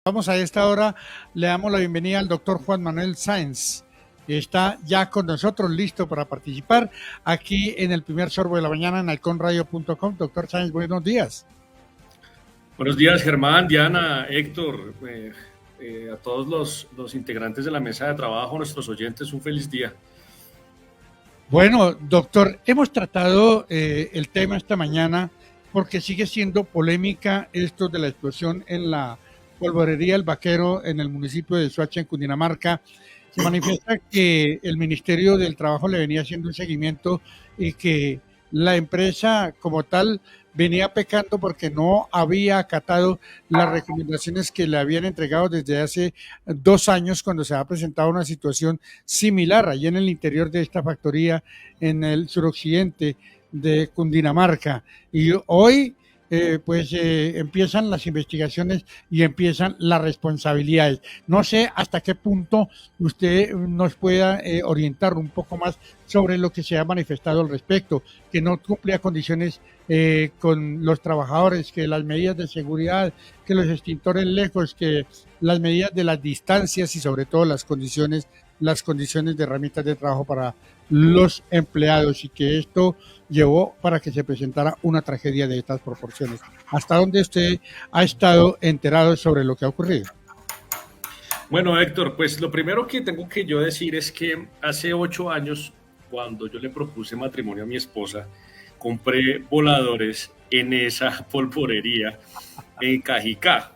Vamos a esta hora, le damos la bienvenida al doctor Juan Manuel Sáenz. Está ya con nosotros, listo para participar aquí en el primer sorbo de la mañana en halconradio.com. Doctor Sáenz, buenos días. Buenos días, Germán, Diana, Héctor, a todos los integrantes de la mesa de trabajo, nuestros oyentes, un feliz día. Bueno, doctor, hemos tratado el tema esta mañana porque sigue siendo polémica esto de la explosión en la polvorería El Vaquero en el municipio de Soacha, en Cundinamarca. Se manifiesta que el Ministerio del Trabajo le venía haciendo un seguimiento y que la empresa como tal venía pecando porque no había acatado las recomendaciones que le habían entregado desde hace 2 años, cuando se ha presentado una situación similar allí en el interior de esta factoría en el suroccidente de Cundinamarca. Y hoy empiezan las investigaciones y empiezan las responsabilidades. No sé hasta qué punto usted nos pueda orientar un poco más sobre lo que se ha manifestado al respecto, que no cumplía condiciones con los trabajadores, que las medidas de seguridad, que los extintores lejos, que las medidas de las distancias y sobre todo las condiciones de herramientas de trabajo para los empleados, y que esto llevó para que se presentara una tragedia de estas proporciones. ¿Hasta dónde usted ha estado enterado sobre lo que ha ocurrido? Bueno, Héctor, pues lo primero que tengo que yo decir es que hace 8 años, cuando yo le propuse matrimonio a mi esposa, compré voladores en esa polvorería en Cajicá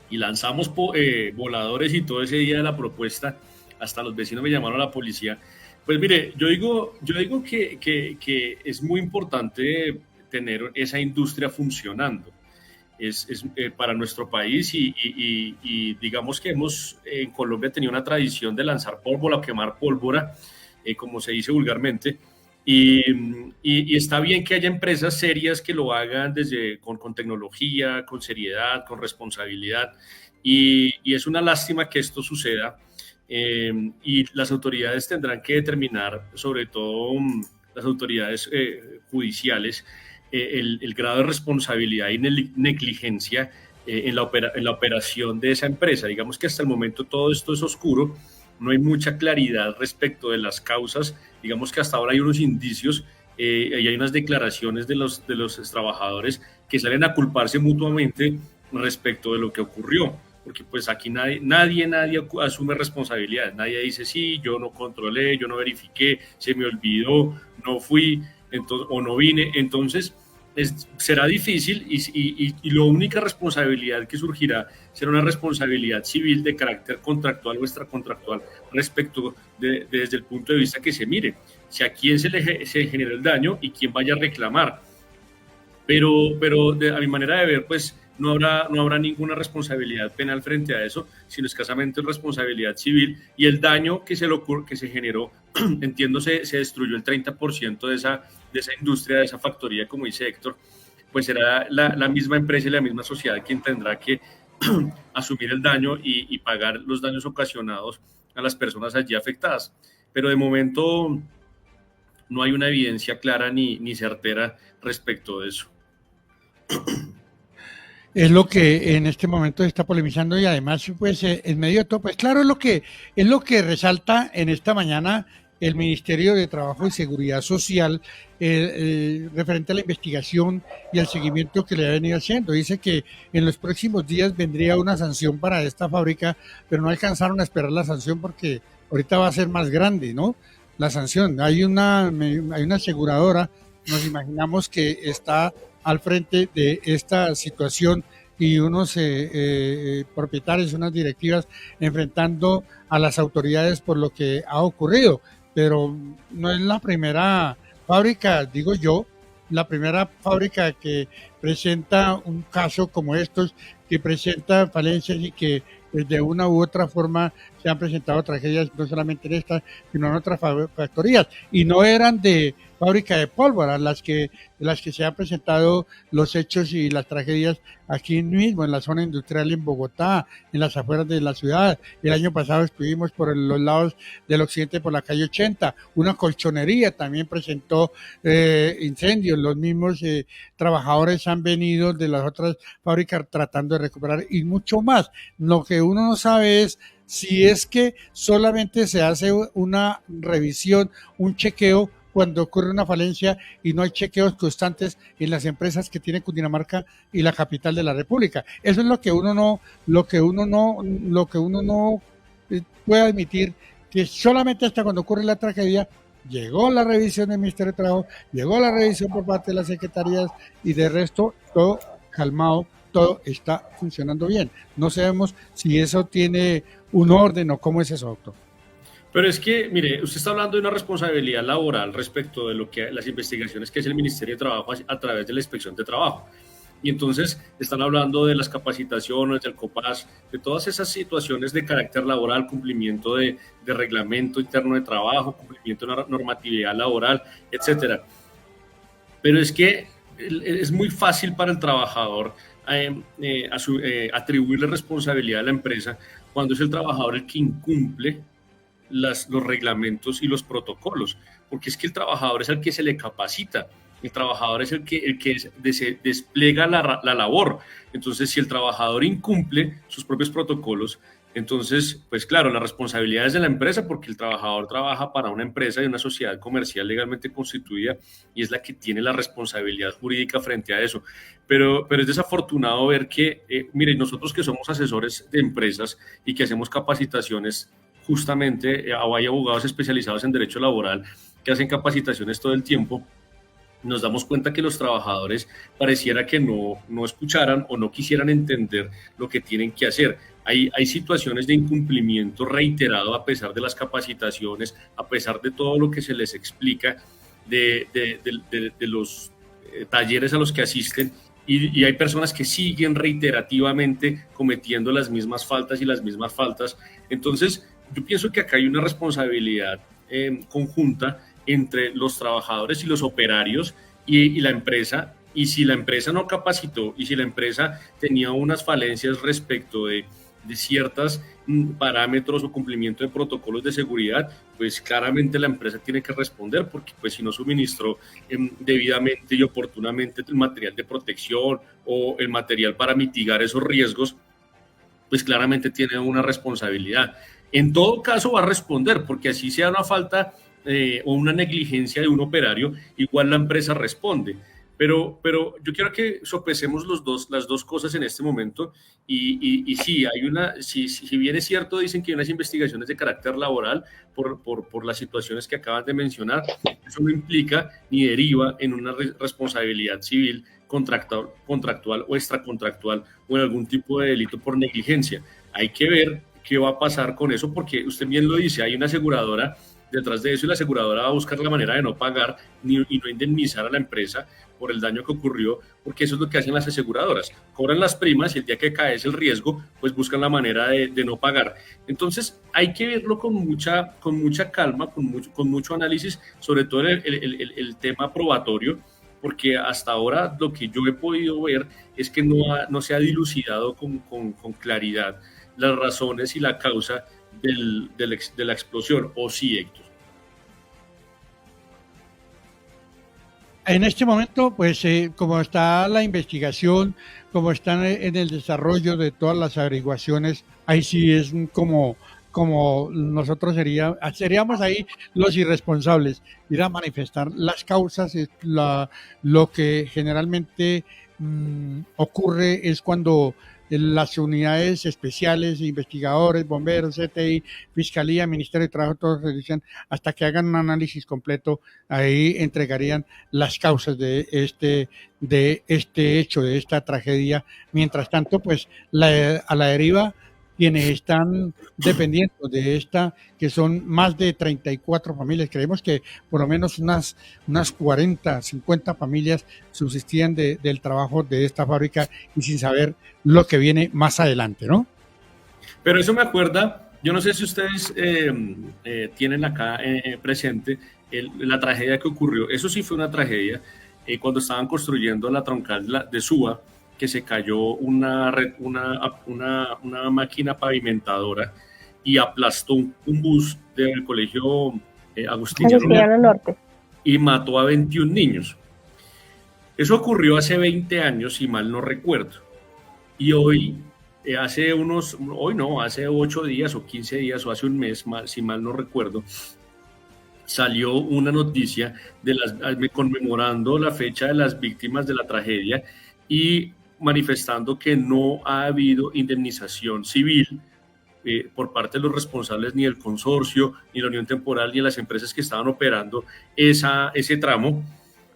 y lanzamos voladores, y todo ese día de la propuesta, hasta los vecinos me llamaron a la policía. Pues mire, yo digo que es muy importante tener esa industria funcionando. Para nuestro país, y digamos que hemos en Colombia tenido una tradición de lanzar pólvora o quemar pólvora, como se dice vulgarmente, y está bien que haya empresas serias que lo hagan con tecnología, con seriedad, con responsabilidad, y es una lástima que esto suceda. Y las autoridades tendrán que determinar, sobre todo las autoridades judiciales, el grado de responsabilidad y negligencia en la operación de esa empresa. Digamos que hasta el momento todo esto es oscuro, no hay mucha claridad respecto de las causas. Digamos que hasta ahora hay unos indicios y hay unas declaraciones de los trabajadores que salen a culparse mutuamente respecto de lo que ocurrió, porque pues aquí nadie asume responsabilidad. Nadie dice, sí, yo no controlé, yo no verifiqué, se me olvidó, no fui, entonces, o no vine. Entonces será difícil, y la única responsabilidad que surgirá será una responsabilidad civil de carácter contractual o extracontractual respecto desde el punto de vista que se mire, si a quién se genera el daño y quién vaya a reclamar. Pero a mi manera de ver, pues no habrá ninguna responsabilidad penal frente a eso, sino escasamente responsabilidad civil, y el daño que se generó, entiendo, se destruyó el 30% de esa industria, de esa factoría, como dice Héctor. Pues será la misma empresa y la misma sociedad quien tendrá que asumir el daño y pagar los daños ocasionados a las personas allí afectadas. Pero de momento no hay una evidencia clara ni certera respecto de eso. Es lo que en este momento se está polemizando, y además pues en medio de todo, pues claro, es lo que resalta en esta mañana el Ministerio de Trabajo y Seguridad Social referente a la investigación y al seguimiento que le ha venido haciendo. Dice que en los próximos días vendría una sanción para esta fábrica, pero no alcanzaron a esperar la sanción porque ahorita va a ser más grande, ¿no? La sanción. Hay una aseguradora, nos imaginamos, que está al frente de esta situación, y unos propietarios, unas directivas enfrentando a las autoridades por lo que ha ocurrido. Pero no es la primera fábrica, digo yo, la primera fábrica que presenta un caso como estos, que presenta falencias y que de una u otra forma se han presentado tragedias, no solamente en esta, sino en otras factorías, y no eran de fábrica de pólvora, las que se han presentado los hechos y las tragedias aquí mismo, en la zona industrial en Bogotá, en las afueras de la ciudad. El año pasado estuvimos por los lados del occidente, por la calle 80. Una colchonería también presentó incendios. Los mismos trabajadores han venido de las otras fábricas tratando de recuperar y mucho más. Lo que uno no sabe es si es que solamente se hace una revisión, un chequeo cuando ocurre una falencia y no hay chequeos constantes en las empresas que tiene Cundinamarca y la capital de la República. Eso es lo que uno no puede admitir, que solamente hasta cuando ocurre la tragedia llegó la revisión del Ministerio de Trabajo, llegó la revisión por parte de las secretarías y de resto todo calmado, todo está funcionando bien. No sabemos si eso tiene un orden o cómo es eso, doctor. Pero es que, mire, usted está hablando de una responsabilidad laboral respecto de lo que las investigaciones que hace el Ministerio de Trabajo a través de la Inspección de Trabajo. Y entonces están hablando de las capacitaciones, del COPAS, de todas esas situaciones de carácter laboral, cumplimiento de reglamento interno de trabajo, cumplimiento de una normatividad laboral, etcétera. Pero es que es muy fácil para el trabajador atribuirle responsabilidad a la empresa cuando es el trabajador el que incumple los reglamentos y los protocolos, porque es que el trabajador es el que se le capacita, el trabajador es el que se despliega la labor. Entonces, si el trabajador incumple sus propios protocolos, entonces, pues claro, la responsabilidad es de la empresa porque el trabajador trabaja para una empresa y una sociedad comercial legalmente constituida y es la que tiene la responsabilidad jurídica frente a eso. Pero es desafortunado ver que, miren, nosotros que somos asesores de empresas y que hacemos capacitaciones justamente, o hay abogados especializados en derecho laboral que hacen capacitaciones todo el tiempo, nos damos cuenta que los trabajadores pareciera que no escucharan o no quisieran entender lo que tienen que hacer. Hay situaciones de incumplimiento reiterado a pesar de las capacitaciones, a pesar de todo lo que se les explica, de los talleres a los que asisten, y hay personas que siguen reiterativamente cometiendo las mismas faltas y las mismas faltas. Entonces, yo pienso que acá hay una responsabilidad conjunta entre los trabajadores y los operarios y la empresa, y si la empresa no capacitó y si la empresa tenía unas falencias respecto de ciertos parámetros o cumplimiento de protocolos de seguridad, pues claramente la empresa tiene que responder porque pues si no suministró debidamente y oportunamente el material de protección o el material para mitigar esos riesgos, pues claramente tiene una responsabilidad. En todo caso va a responder, porque así sea una falta o una negligencia de un operario, igual la empresa responde. Pero yo quiero que sopesemos las dos cosas en este momento y sí, si bien es cierto, dicen que hay unas investigaciones de carácter laboral por las situaciones que acaban de mencionar, eso no implica ni deriva en una responsabilidad civil contractual o extracontractual o en algún tipo de delito por negligencia. Hay que ver qué va a pasar con eso porque usted bien lo dice, hay una aseguradora detrás de eso y la aseguradora va a buscar la manera de no pagar y no indemnizar a la empresa por el daño que ocurrió, porque eso es lo que hacen las aseguradoras, cobran las primas y el día que cae es el riesgo, pues buscan la manera de no pagar. Entonces hay que verlo con mucha calma, con mucho análisis, sobre todo el tema probatorio, porque hasta ahora lo que yo he podido ver es que no se ha dilucidado con claridad las razones y la causa de la explosión, o sí, Héctor. En este momento, pues como está la investigación, como están en el desarrollo de todas las averiguaciones, ahí sí es como nosotros seríamos ahí los irresponsables, ir a manifestar las causas. Lo que generalmente ocurre es cuando las unidades especiales, investigadores, bomberos, CTI, Fiscalía, Ministerio de Trabajo, todos realizan hasta que hagan un análisis completo, ahí entregarían las causas de este hecho, de esta tragedia. Mientras tanto, pues a la deriva quienes están dependiendo de esta, que son más de 34 familias. Creemos que por lo menos unas 40, 50 familias subsistían del trabajo de esta fábrica y sin saber lo que viene más adelante, ¿no? Pero eso me acuerda, yo no sé si ustedes tienen acá presente la tragedia que ocurrió, eso sí fue una tragedia, cuando estaban construyendo la troncal de Suba, que se cayó una máquina pavimentadora y aplastó un bus del colegio Agustiniano Agustiniano Norte. y mató a 21 niños. Eso ocurrió hace 20 años, si mal no recuerdo. Y hoy, hace 8 días o 15 días o hace un mes, si mal no recuerdo, salió una noticia conmemorando la fecha de las víctimas de la tragedia y manifestando que no ha habido indemnización civil por parte de los responsables, ni del consorcio, ni la unión temporal, ni de las empresas que estaban operando ese tramo,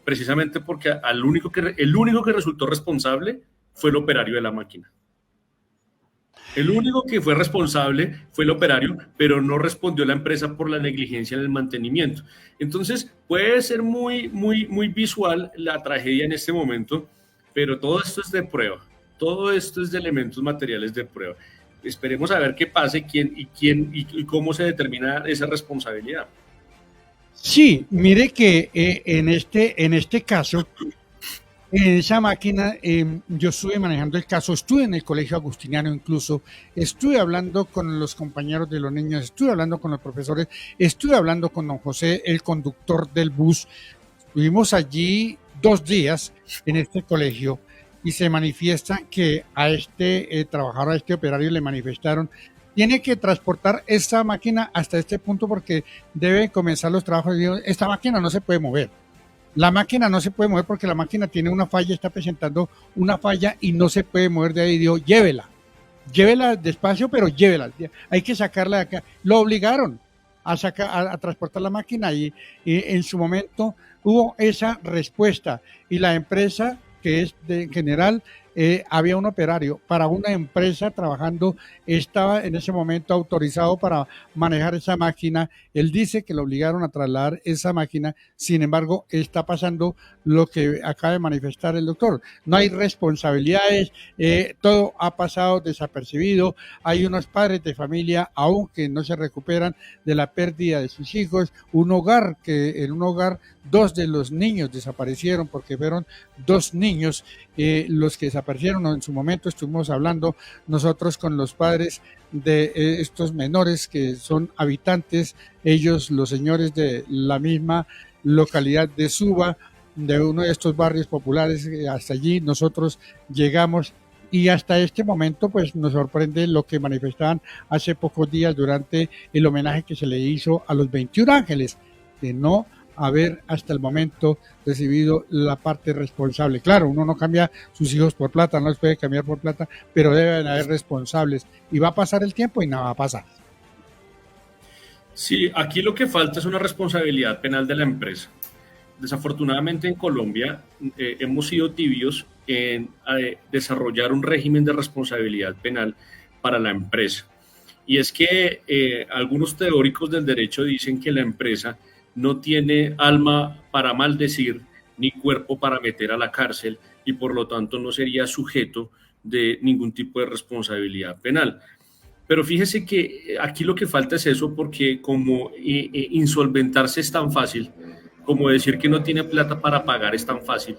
precisamente porque el único que resultó responsable fue el operario de la máquina. El único que fue responsable fue el operario, pero no respondió la empresa por la negligencia en el mantenimiento. Entonces, puede ser muy, muy, muy visual la tragedia en este momento, pero todo esto es de prueba. Todo esto es de elementos materiales de prueba. Esperemos a ver qué pasa y cómo se determina esa responsabilidad. Sí, mire que en este caso, en esa máquina, yo estuve manejando el caso, estuve en el colegio agustiniano incluso, estuve hablando con los compañeros de los niños, estuve hablando con los profesores, estuve hablando con don José, el conductor del bus. Estuvimos allí 2 días en este colegio y se manifiesta que a este trabajador, a este operario le manifestaron, tiene que transportar esta máquina hasta este punto porque debe comenzar los trabajos. Esta máquina no se puede mover. La máquina no se puede mover porque la máquina tiene una falla, está presentando una falla y no se puede mover de ahí. Digo, llévela despacio, pero llévela. Hay que sacarla de acá. Lo obligaron a transportar la máquina y en su momento hubo esa respuesta y la empresa, que es de general, había un operario para una empresa trabajando, estaba en ese momento autorizado para manejar esa máquina. Él dice que lo obligaron a trasladar esa máquina, sin embargo, está pasando lo que acaba de manifestar el doctor. No hay responsabilidades, todo ha pasado desapercibido. Hay unos padres de familia aún que no se recuperan de la pérdida de sus hijos. En un hogar 2 de los niños desaparecieron porque fueron 2 niños los que desaparecieron. En su momento estuvimos hablando nosotros con los padres de estos menores que son habitantes, ellos los señores de la misma localidad de Suba, de uno de estos barrios populares. Hasta allí nosotros llegamos y hasta este momento pues nos sorprende lo que manifestaban hace pocos días durante el homenaje que se le hizo a los 21 ángeles, de no haber hasta el momento recibido la parte responsable. Claro, uno no cambia sus hijos por plata, no los puede cambiar por plata, pero deben haber responsables y va a pasar el tiempo y nada va a pasar. Sí, aquí lo que falta es una responsabilidad penal de la empresa. Desafortunadamente en Colombia hemos sido tibios en desarrollar un régimen de responsabilidad penal para la empresa. Y es que algunos teóricos del derecho dicen que la empresa no tiene alma para maldecir ni cuerpo para meter a la cárcel y por lo tanto no sería sujeto de ningún tipo de responsabilidad penal. Pero fíjese que aquí lo que falta es eso, porque como insolventarse es tan fácil, como decir que no tiene plata para pagar es tan fácil,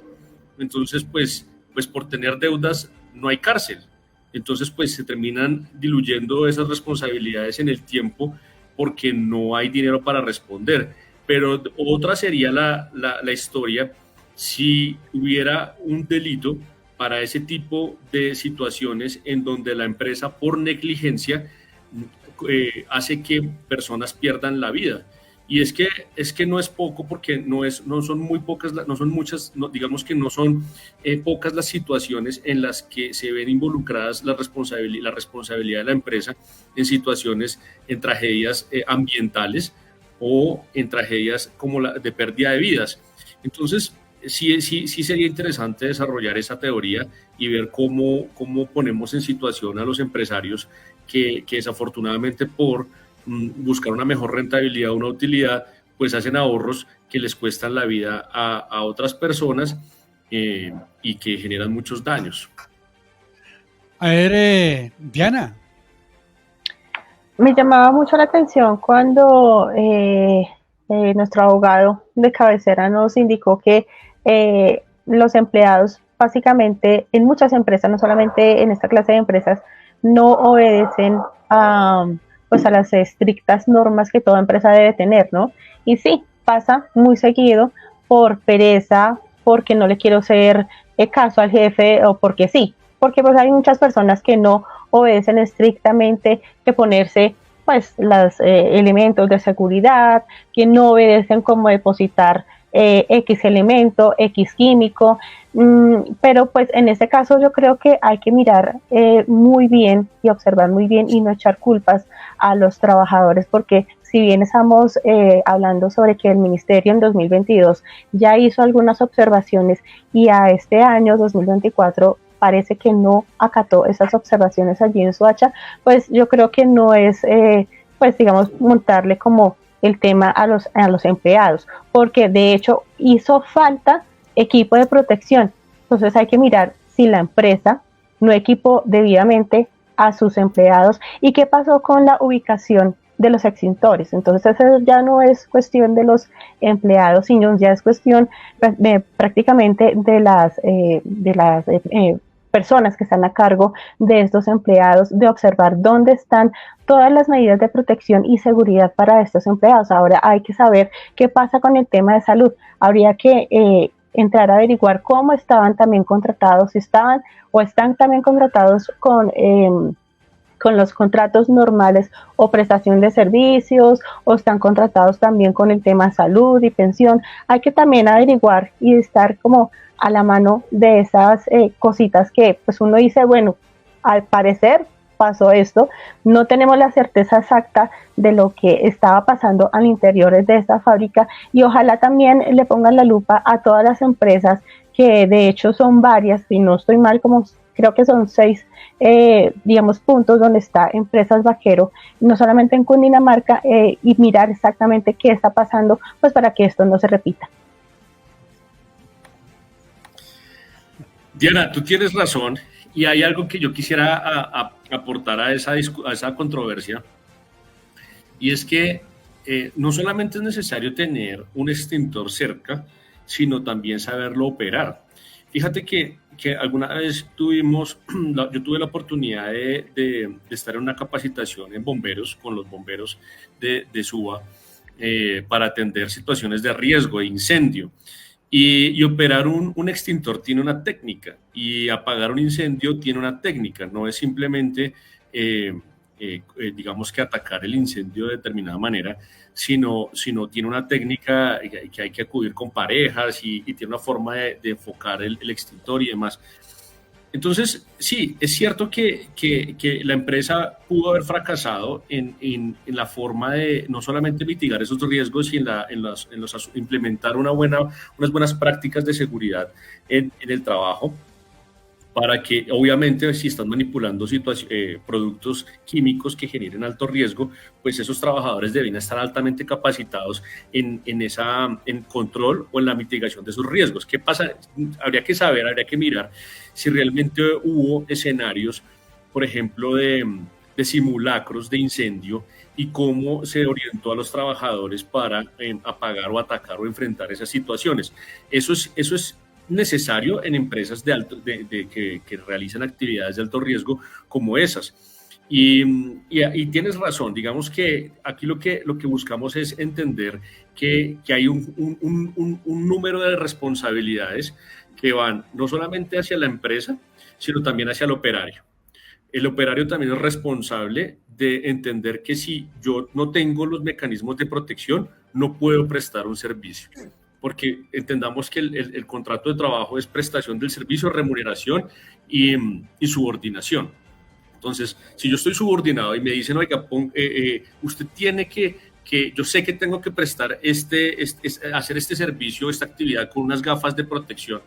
entonces pues por tener deudas no hay cárcel. Entonces pues se terminan diluyendo esas responsabilidades en el tiempo porque no hay dinero para responder. Pero otra sería la historia si hubiera un delito para ese tipo de situaciones en donde la empresa por negligencia hace que personas pierdan la vida. Y es que no es poco, porque no son muy pocas, no son muchas, digamos que no son pocas las situaciones en las que se ven involucradas la responsabilidad de la empresa en situaciones, en tragedias ambientales o en tragedias como la de pérdida de vidas. Entonces, sí sería interesante desarrollar esa teoría y ver cómo ponemos en situación a los empresarios que desafortunadamente por buscar una mejor rentabilidad, una utilidad, pues hacen ahorros que les cuestan la vida a otras personas y que generan muchos daños. A ver, Diana. Me llamaba mucho la atención cuando nuestro abogado de cabecera nos indicó que los empleados básicamente en muchas empresas, no solamente en esta clase de empresas, no obedecen a, pues a las estrictas normas que toda empresa debe tener, ¿no? Y sí, pasa muy seguido por pereza, porque no le quiero hacer caso al jefe o porque sí, porque pues hay muchas personas que no obedecen estrictamente que ponerse pues los elementos de seguridad, que no obedecen como depositar X elemento, X químico, pero pues en este caso yo creo que hay que mirar muy bien y observar muy bien y no echar culpas a los trabajadores, porque si bien estamos hablando sobre que el ministerio en 2022 ya hizo algunas observaciones y a este año 2024 parece que no acató esas observaciones allí en Soacha, pues yo creo que no es, pues digamos, montarle como el tema a los empleados, porque de hecho hizo falta equipo de protección. Entonces hay que mirar si la empresa no equipó debidamente a sus empleados y qué pasó con la ubicación de los extintores. Entonces eso ya no es cuestión de los empleados, sino ya es cuestión prácticamente de las personas que están a cargo de estos empleados, de observar dónde están todas las medidas de protección y seguridad para estos empleados. Ahora hay que saber qué pasa con el tema de salud. Habría que entrar a averiguar cómo estaban también contratados, si estaban o están también contratados con los contratos normales o prestación de servicios, o están contratados también con el tema salud y pensión. Hay que también averiguar y estar como a la mano de esas cositas que pues uno dice, bueno, al parecer pasó esto, no tenemos la certeza exacta de lo que estaba pasando al interior de esta fábrica, y ojalá también le pongan la lupa a todas las empresas, que de hecho son varias, si no estoy mal, como creo que son 6, digamos, puntos donde está Empresas Vaquero, no solamente en Cundinamarca, y mirar exactamente qué está pasando, pues para que esto no se repita. Diana, tú tienes razón y hay algo que yo quisiera aportar a esa controversia, y es que no solamente es necesario tener un extintor cerca, sino también saberlo operar. Fíjate que alguna vez yo tuve la oportunidad de estar en una capacitación en bomberos, con los bomberos de Suba, para atender situaciones de riesgo, de incendio. Y operar un extintor tiene una técnica, y apagar un incendio tiene una técnica, no es simplemente, digamos, que atacar el incendio de determinada manera, sino tiene una técnica que hay que acudir con parejas, y tiene una forma de enfocar el extintor y demás. Entonces, sí, es cierto que la empresa pudo haber fracasado en la forma de no solamente mitigar esos riesgos, y implementar unas buenas prácticas de seguridad en el trabajo, para que, obviamente, si están manipulando productos químicos que generen alto riesgo, pues esos trabajadores deben estar altamente capacitados en control o en la mitigación de esos riesgos. ¿Qué pasa? Habría que saber, habría que mirar si realmente hubo escenarios, por ejemplo, de simulacros de incendio, y cómo se orientó a los trabajadores para apagar o atacar o enfrentar esas situaciones. Eso es necesario en empresas que realizan actividades de alto riesgo como esas. Y tienes razón, digamos que aquí lo que buscamos es entender que hay un número de responsabilidades que van no solamente hacia la empresa, sino también hacia el operario. El operario también es responsable de entender que si yo no tengo los mecanismos de protección, no puedo prestar un servicio. Porque entendamos que el contrato de trabajo es prestación del servicio, remuneración y subordinación. Entonces, si yo estoy subordinado y me dicen, oiga, usted tiene yo sé que tengo que prestar hacer este servicio, esta actividad con unas gafas de protección,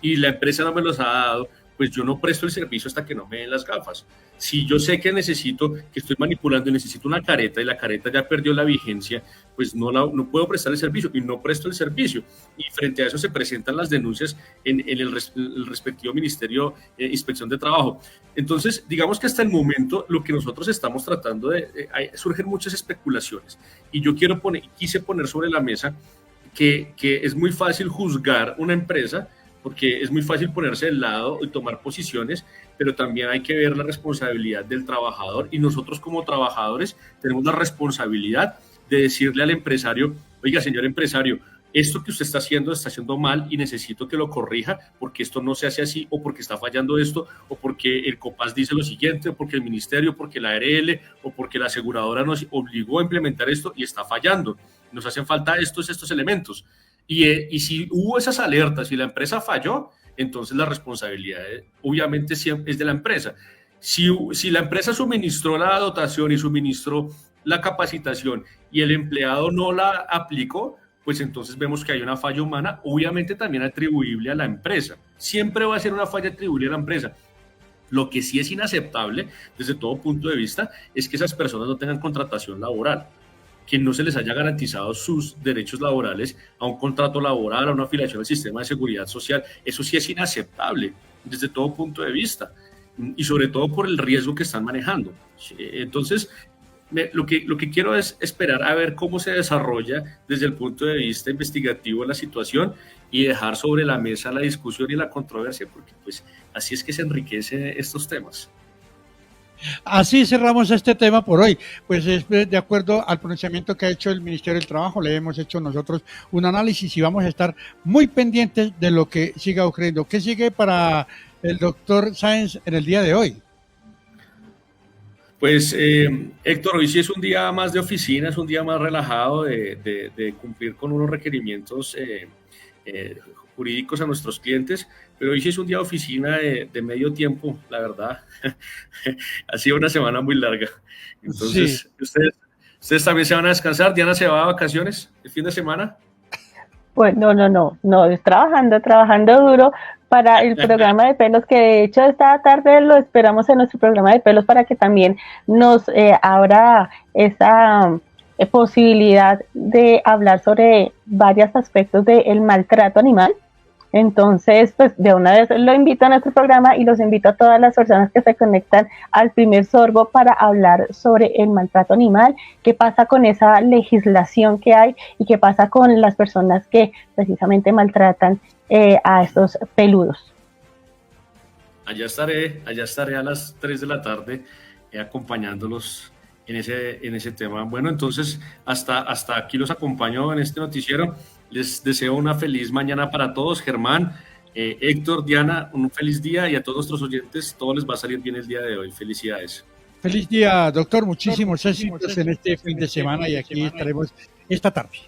y la empresa no me los ha dado, pues yo no presto el servicio hasta que no me den las gafas. Si yo sé que necesito, que estoy manipulando y necesito una careta y la careta ya perdió la vigencia, pues no puedo prestar el servicio y no presto el servicio. Y frente a eso se presentan las denuncias en el respectivo Ministerio de Inspección de Trabajo. Entonces, digamos que hasta el momento lo que nosotros estamos tratando surgen muchas especulaciones. Y yo quise poner sobre la mesa que es muy fácil juzgar una empresa, porque es muy fácil ponerse del lado y tomar posiciones, pero también hay que ver la responsabilidad del trabajador, y nosotros como trabajadores tenemos la responsabilidad de decirle al empresario: oiga, señor empresario, esto que usted está haciendo mal y necesito que lo corrija, porque esto no se hace así, o porque está fallando esto, o porque el COPAS dice lo siguiente, o porque el ministerio, porque la ARL, o porque la aseguradora nos obligó a implementar esto y está fallando. Nos hacen falta estos elementos. Y si hubo esas alertas y la empresa falló, entonces la responsabilidad obviamente es de la empresa. Si la empresa suministró la dotación y suministró la capacitación y el empleado no la aplicó, pues entonces vemos que hay una falla humana, obviamente también atribuible a la empresa. Siempre va a ser una falla atribuible a la empresa. Lo que sí es inaceptable desde todo punto de vista es que esas personas no tengan contratación laboral, que no se les haya garantizado sus derechos laborales a un contrato laboral, a una afiliación al sistema de seguridad social. Eso sí es inaceptable desde todo punto de vista, y sobre todo por el riesgo que están manejando. Entonces, lo que quiero es esperar a ver cómo se desarrolla desde el punto de vista investigativo la situación, y dejar sobre la mesa la discusión y la controversia, porque pues así es que se enriquecen estos temas. Así cerramos este tema por hoy. Pues de acuerdo al pronunciamiento que ha hecho el Ministerio del Trabajo, le hemos hecho nosotros un análisis y vamos a estar muy pendientes de lo que siga ocurriendo. ¿Qué sigue para el doctor Sáenz en el día de hoy? Pues Héctor, hoy sí es un día más de oficina, es un día más relajado de cumplir con unos requerimientos jurídicos a nuestros clientes, pero hoy sí es un día de oficina de medio tiempo, la verdad. Ha sido una semana muy larga. Entonces, sí. ¿Ustedes también se van a descansar? ¿Diana se va a vacaciones el fin de semana? Pues no, es trabajando duro para el programa de pelos, que de hecho esta tarde lo esperamos en nuestro programa de pelos para que también nos abra esa posibilidad de hablar sobre varios aspectos del maltrato animal. Entonces, pues de una vez lo invito a nuestro programa y los invito a todas las personas que se conectan al primer sorbo para hablar sobre el maltrato animal, qué pasa con esa legislación que hay y qué pasa con las personas que precisamente maltratan a estos peludos. Allá estaré a las 3 de la tarde acompañándolos en ese tema. Bueno, entonces hasta aquí los acompaño en este noticiero. Les deseo una feliz mañana para todos. Germán, Héctor, Diana, un feliz día, y a todos nuestros oyentes, todo les va a salir bien el día de hoy. Felicidades. Feliz día, doctor. Muchísimos éxitos en este fin de semana, y aquí estaremos esta tarde.